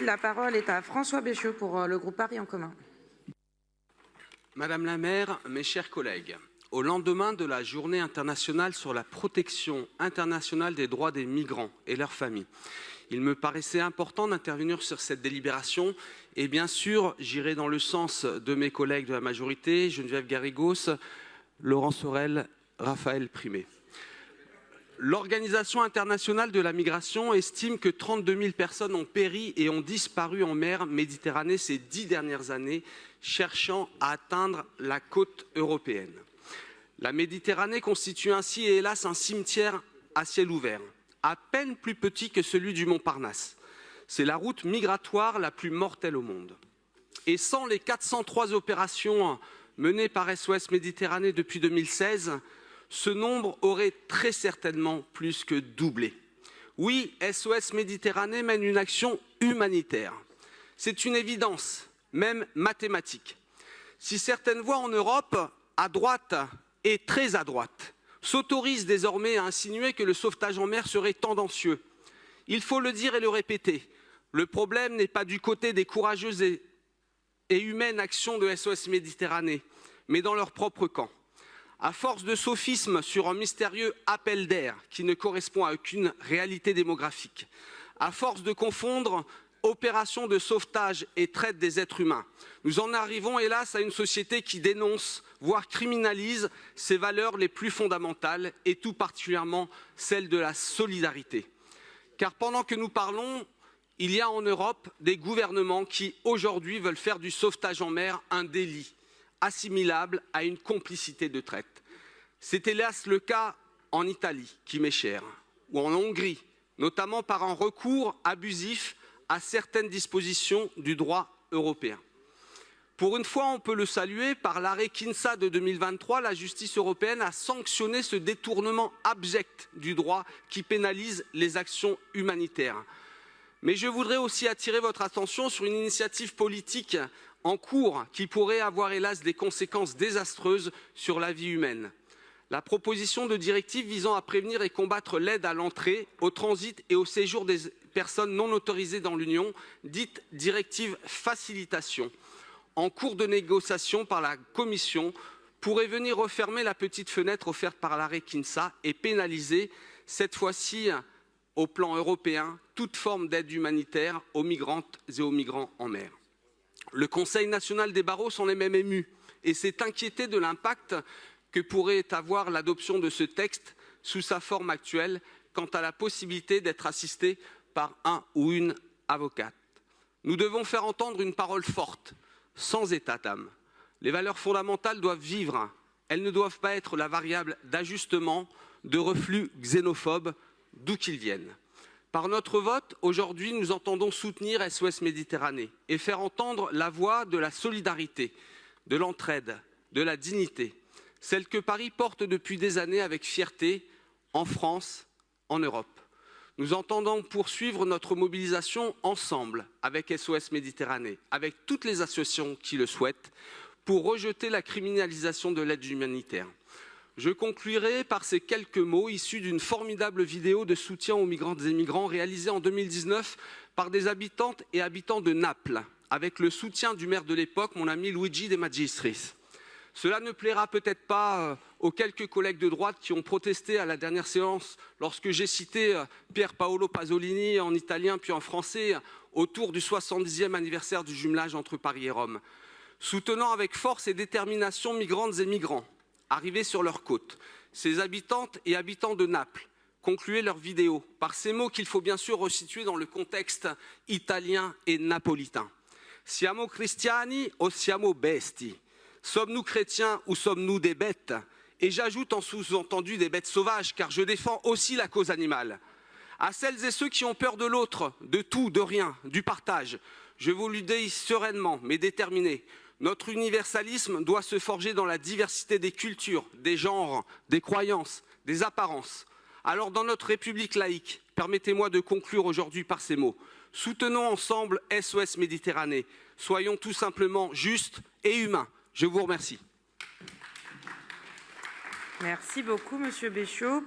La parole est à François Béchot pour le groupe Paris en commun. Madame la maire, mes chers collègues, au lendemain de la journée internationale sur la protection internationale des droits des migrants et leurs familles, il me paraissait important d'intervenir sur cette délibération et bien sûr, j'irai dans le sens de mes collègues de la majorité, Geneviève Garrigos, Laurent Sorel, Raphaël Primet. L'Organisation internationale de la migration estime que 32 000 personnes ont péri et ont disparu en mer Méditerranée ces 10 dernières années, cherchant à atteindre la côte européenne. La Méditerranée constitue ainsi, hélas, un cimetière à ciel ouvert, à peine plus petit que celui du Montparnasse. C'est la route migratoire la plus mortelle au monde. Et sans les 403 opérations menées par SOS Méditerranée depuis 2016, ce nombre aurait très certainement plus que doublé. Oui, SOS Méditerranée mène une action humanitaire. C'est une évidence, même mathématique. Si certaines voix en Europe, à droite et très à droite, s'autorisent désormais à insinuer que le sauvetage en mer serait tendancieux, il faut le dire et le répéter. Le problème n'est pas du côté des courageuses et humaines actions de SOS Méditerranée, mais dans leur propre camp. À force de sophisme sur un mystérieux appel d'air qui ne correspond à aucune réalité démographique, à force de confondre opération de sauvetage et traite des êtres humains, nous en arrivons hélas à une société qui dénonce, voire criminalise ses valeurs les plus fondamentales et tout particulièrement celle de la solidarité. Car pendant que nous parlons, il y a en Europe des gouvernements qui aujourd'hui veulent faire du sauvetage en mer un délit assimilable à une complicité de traite. C'est hélas le cas en Italie, qui m'est cher, ou en Hongrie, notamment par un recours abusif à certaines dispositions du droit européen. Pour une fois, on peut le saluer, par l'arrêt Kinsa de 2023, la justice européenne a sanctionné ce détournement abject du droit qui pénalise les actions humanitaires. Mais je voudrais aussi attirer votre attention sur une initiative politique en cours qui pourrait avoir hélas des conséquences désastreuses sur la vie humaine. La proposition de directive visant à prévenir et combattre l'aide à l'entrée, au transit et au séjour des personnes non autorisées dans l'Union, dite directive facilitation, en cours de négociation par la Commission, pourrait venir refermer la petite fenêtre offerte par l'arrêt Kinsa et pénaliser, cette fois-ci au plan européen, toute forme d'aide humanitaire aux migrantes et aux migrants en mer. Le Conseil national des barreaux s'en est même ému et s'est inquiété de l'impact que pourrait avoir l'adoption de ce texte sous sa forme actuelle quant à la possibilité d'être assisté par un ou une avocate. Nous devons faire entendre une parole forte, sans état d'âme. Les valeurs fondamentales doivent vivre, elles ne doivent pas être la variable d'ajustement de reflux xénophobes d'où qu'ils viennent. Par notre vote, aujourd'hui, nous entendons soutenir SOS Méditerranée et faire entendre la voix de la solidarité, de l'entraide, de la dignité, celle que Paris porte depuis des années avec fierté en France, en Europe. Nous entendons poursuivre notre mobilisation ensemble avec SOS Méditerranée, avec toutes les associations qui le souhaitent, pour rejeter la criminalisation de l'aide humanitaire. Je conclurai par ces quelques mots issus d'une formidable vidéo de soutien aux migrantes et migrants réalisée en 2019 par des habitantes et habitants de Naples, avec le soutien du maire de l'époque, mon ami Luigi De Magistris. Cela ne plaira peut-être pas aux quelques collègues de droite qui ont protesté à la dernière séance lorsque j'ai cité Pier Paolo Pasolini en italien puis en français autour du 70e anniversaire du jumelage entre Paris et Rome. Soutenant avec force et détermination migrantes et migrants arrivés sur leur côte, ces habitantes et habitants de Naples concluaient leur vidéo par ces mots qu'il faut bien sûr resituer dans le contexte italien et napolitain. Siamo cristiani o siamo besti? Sommes-nous chrétiens ou sommes-nous des bêtes? Et j'ajoute en sous-entendu des bêtes sauvages, car je défends aussi la cause animale. À celles et ceux qui ont peur de l'autre, de tout, de rien, du partage, je vous le dis sereinement, mais déterminé. Notre universalisme doit se forger dans la diversité des cultures, des genres, des croyances, des apparences. Alors dans notre République laïque, permettez-moi de conclure aujourd'hui par ces mots. Soutenons ensemble SOS Méditerranée. Soyons tout simplement justes et humains. Je vous remercie. Merci beaucoup, Monsieur Béchot.